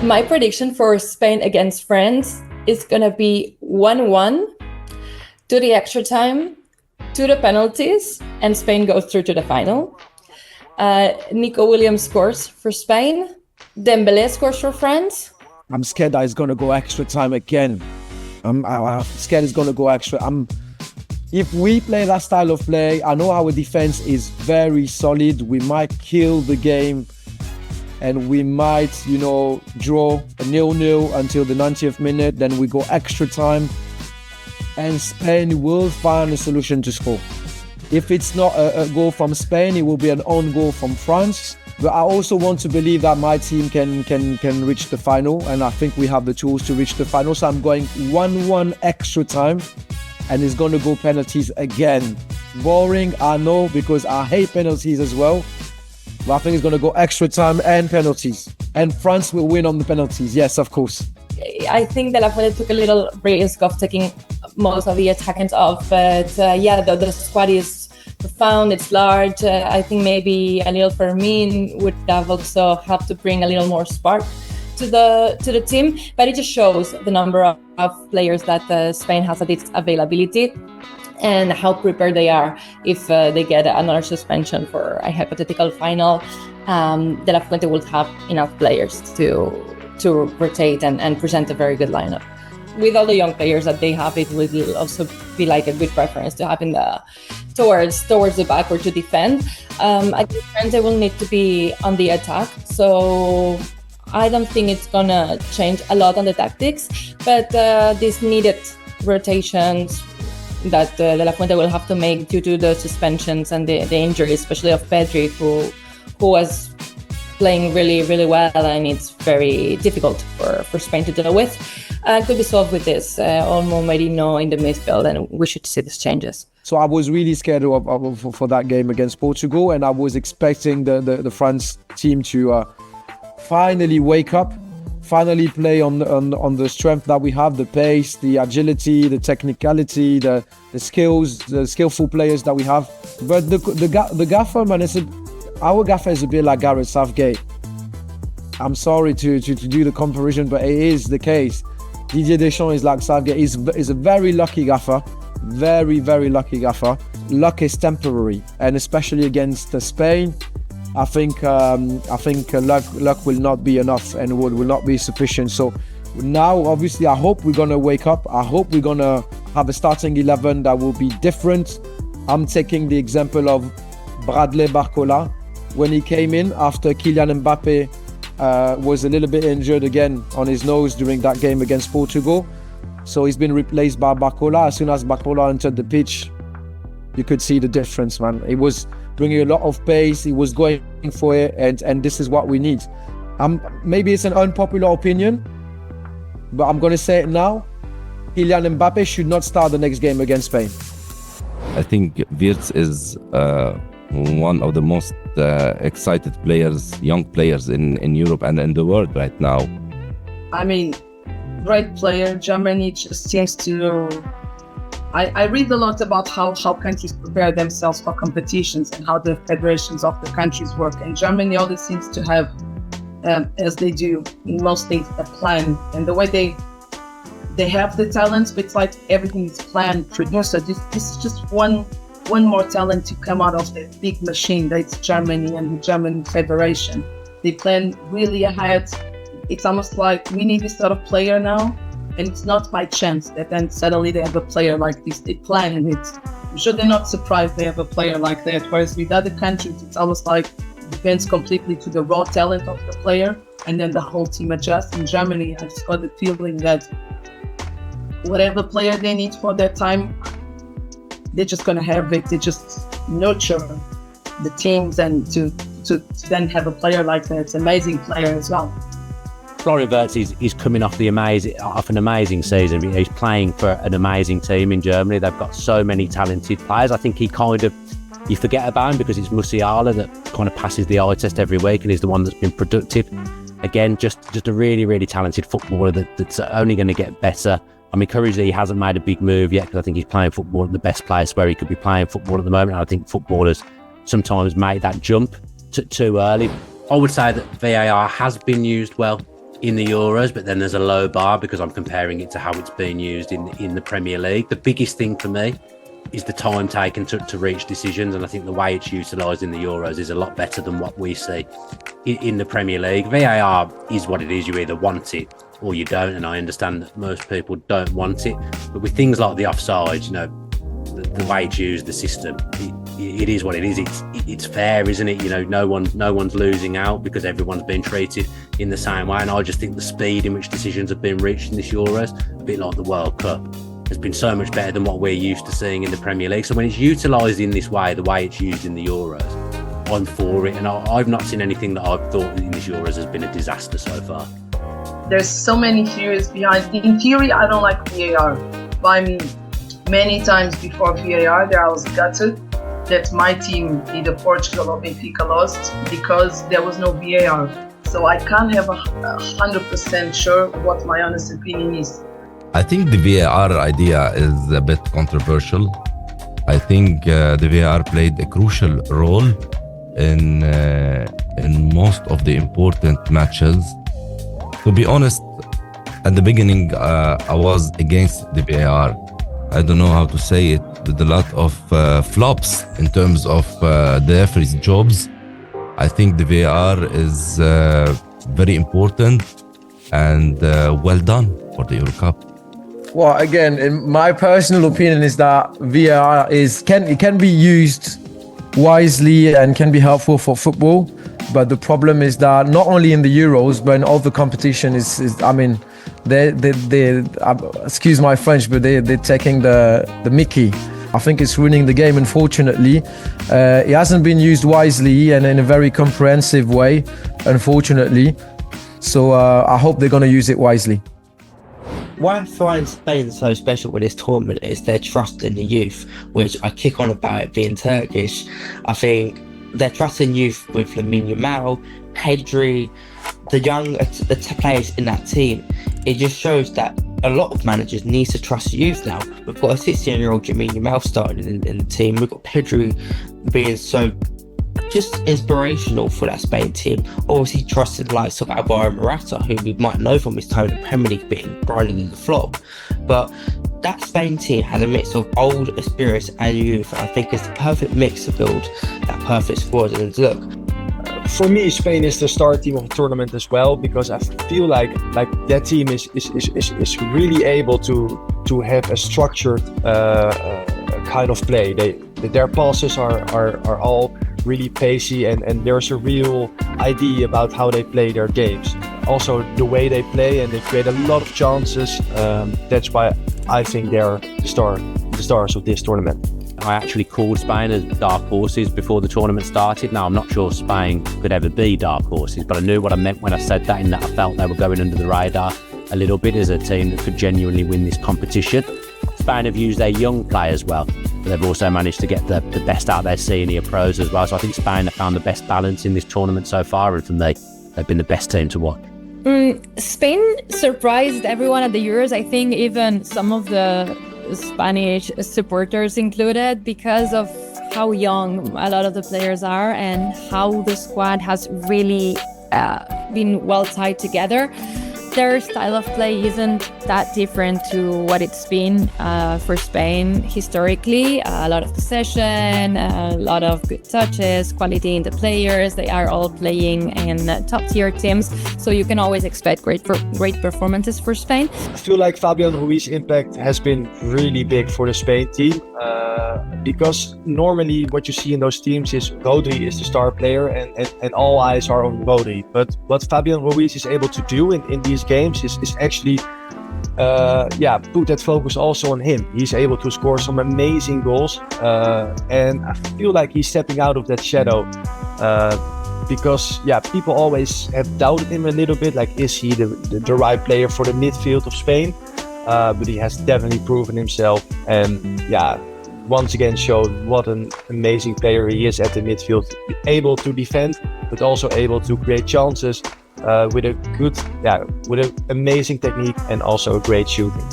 My prediction for Spain against France is going to be 1-1 to the extra time, to the penalties, and Spain goes through to the final. Nico Williams scores for Spain. Dembélé scores for France. I'm scared that it's going to go extra time again. I'm scared it's going to go extra. If we play that style of play, I know our defense is very solid. We might kill the game and we might, draw a 0-0 until the 90th minute. Then we go extra time and Spain will find a solution to score. If it's not a goal from Spain, it will be an own goal from France. But I also want to believe that my team can reach the final, and I think we have the tools to reach the final. So I'm going 1-1 extra time, and it's going to go penalties again. Boring, I know, because I hate penalties as well. But I think it's going to go extra time and penalties. And France will win on the penalties, yes, of course. I think De La Fuente took a little risk of taking most of the attackers off, but the squad is profound, it's large. I think maybe a little Fermin would have also helped to bring a little more spark to the team, but it just shows the number of players that Spain has at its availability and how prepared they are if they get another suspension for a hypothetical final. De La Fuente will have enough players to rotate and present a very good lineup. With all the young players that they have, it will also be like a good preference to have in the towards the back or to defend. Against France, they will need to be on the attack, so I don't think it's gonna change a lot on the tactics, but these needed rotations that De La Fuente will have to make due to the suspensions and the injury, especially of Pedri, who was playing really, really well, and it's very difficult for Spain to deal with. Could be solved with this Olmo Merino in the midfield, and we should see these changes. So I was really scared for that game against Portugal, and I was expecting the France team to finally wake up, finally play on the strength that we have, the pace, the agility, the technicality, the skills, the skillful players that we have. But the gaffer, man, our gaffer is a bit like Gareth Southgate. I'm sorry to do the comparison, but it is the case. Didier Deschamps is like Southgate. He's a very lucky gaffer, very, very lucky gaffer. Luck is temporary, and especially against Spain, I think luck will not be enough and will not be sufficient. So now, obviously, I hope we're gonna wake up. I hope we're gonna have a starting 11 that will be different. I'm taking the example of Bradley Barcola when he came in after Kylian Mbappe was a little bit injured again on his nose during that game against Portugal. So he's been replaced by Barcola. As soon as Barcola entered the pitch, you could see the difference, man. He was bringing a lot of pace. He was going for it, and this is what we need. Maybe it's an unpopular opinion, but I'm going to say it now. Kylian Mbappe should not start the next game against Spain. I think Wirtz is one of the most excited players, young players in Europe and in the world right now. I mean, great player. Germany just seems to... I read a lot about how countries prepare themselves for competitions and how the federations of the countries work. And Germany always seems to have, as they do in most things, a plan. And the way they have the talents, but it's like everything is planned, produced. So this is just one more talent to come out of the big machine that's Germany and the German Federation. They plan really ahead. It's almost like we need this sort of player now, and it's not by chance that then suddenly they have a player like this. They plan, and I'm sure they're not surprised they have a player like that. Whereas with other countries, it's almost like it depends completely to the raw talent of the player, and then the whole team adjusts. In Germany, I just got the feeling that whatever player they need for that time, they're just going to have it. They just nurture the teams, and to then have a player like that, it's an amazing player as well. Florian Wirtz is coming off an amazing season. He's playing for an amazing team in Germany. They've got so many talented players. I think you forget about him because it's Musiala that kind of passes the eye test every week and is the one that's been productive. Again, just a really, really talented footballer that's only going to get better. I'm encouraged that he hasn't made a big move yet because I think he's playing football at the best place where he could be playing football at the moment. And I think footballers sometimes make that jump too early. I would say that VAR has been used well in the Euros, but then there's a low bar because I'm comparing it to how it's being used in the Premier League. The biggest thing for me is the time taken to reach decisions, and I think the way it's utilised in the Euros is a lot better than what we see in the Premier League. VAR is what it is. You either want it or you don't, and I understand that most people don't want it. But with things like the offside, you know, the way it's used, the system, it is what it is. It's fair, isn't it? You know, no one's losing out because everyone's been treated in the same way. And I just think the speed in which decisions have been reached in this Euros, a bit like the World Cup, has been so much better than what we're used to seeing in the Premier League. So when it's utilised in this way, the way it's used in the Euros, I'm for it. And I've not seen anything that I've thought in this Euros has been a disaster so far. There's so many theories behind. In theory, I don't like VAR. But I mean, many times before VAR, there I was gutted that my team, either Portugal or Benfica, lost because there was no VAR. So I can't have 100% sure what my honest opinion is. I think the VAR idea is a bit controversial. I think the VAR played a crucial role in most of the important matches. To be honest, at the beginning, I was against the VAR. I don't know how to say it, with a lot of flops in terms of the referees' jobs. I think the VAR is very important and well done for the Euro Cup. Well, again, in my personal opinion is that VAR can be used wisely and can be helpful for football. But the problem is that not only in the Euros, but in all the competition is I mean, they excuse my French, but they're taking the Mickey. I think it's ruining the game, unfortunately. It hasn't been used wisely and in a very comprehensive way, unfortunately. So I hope they're going to use it wisely. Why I find Spain so special with this tournament is their trust in the youth, which I kick on about it being Turkish. I think their trust in youth with Lamine Yamal, Pedri, the players in that team, it just shows that a lot of managers need to trust youth now. We've got a 16-year-old Lamine Yamal starting in the team. We've got Pedri being so just inspirational for that Spain team. Obviously trusted the likes of Alvaro Morata, who we might know from his time in the Premier League being grinding in the flop. But that Spain team has a mix of old experience and youth, and I think it's the perfect mix to build that perfect squad. And look, for me, Spain is the star team of the tournament as well, because I feel like that team is really able to have a structured kind of play. Their passes are all really pacey, and there's a real idea about how they play their games. Also, the way they play, and they create a lot of chances. That's why I think they're the stars of this tournament. I actually called Spain as dark horses before the tournament started. Now, I'm not sure Spain could ever be dark horses, but I knew what I meant when I said that, in that I felt they were going under the radar a little bit as a team that could genuinely win this competition. Spain have used their young players well, but they've also managed to get the best out of their senior pros as well. So I think Spain have found the best balance in this tournament so far, and for me, they've been the best team to watch. Spain surprised everyone at the Euros. I think even some of the Spanish supporters included, because of how young a lot of the players are and how the squad has really been well tied together. Their style of play isn't that different to what it's been for Spain historically. A lot of possession, a lot of good touches, quality in the players. They are all playing in top-tier teams, so you can always expect great performances for Spain. I feel like Fabian Ruiz's impact has been really big for the Spain team, because normally what you see in those teams is Rodri is the star player and all eyes are on Rodri. But what Fabian Ruiz is able to do in these games is actually put that focus also on him. He's able to score some amazing goals, and I feel like he's stepping out of that shadow, because people always have doubted him a little bit, like, is he the right player for the midfield of Spain? But he has definitely proven himself, and once again showed what an amazing player he is at the midfield, able to defend but also able to create chances with an amazing technique and also great shooting.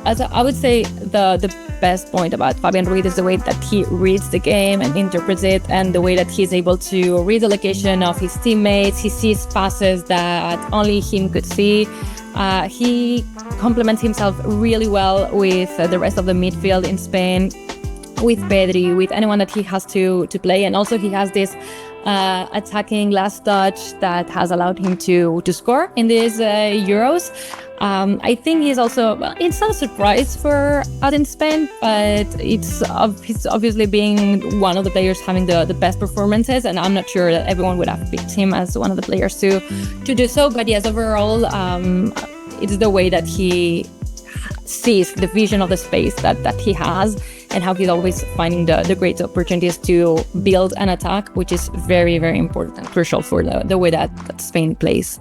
As I would say, the best point about Fabian Ruiz is the way that he reads the game and interprets it, and the way that he's able to read the location of his teammates. He sees passes that only him could see. He complements himself really well with the rest of the midfield in Spain, with Pedri, with anyone that he has to play. And also he has this attacking last touch that has allowed him to score in these Euros. I think he's also, well, it's not a surprise for us in Spain, but he's obviously being one of the players having the best performances, and I'm not sure that everyone would have picked him as one of the players to do so. But yes, overall, it's the way that he sees the vision of the space that he has, and how he's always finding the great opportunities to build an attack, which is very, very important, crucial for the way that Spain plays.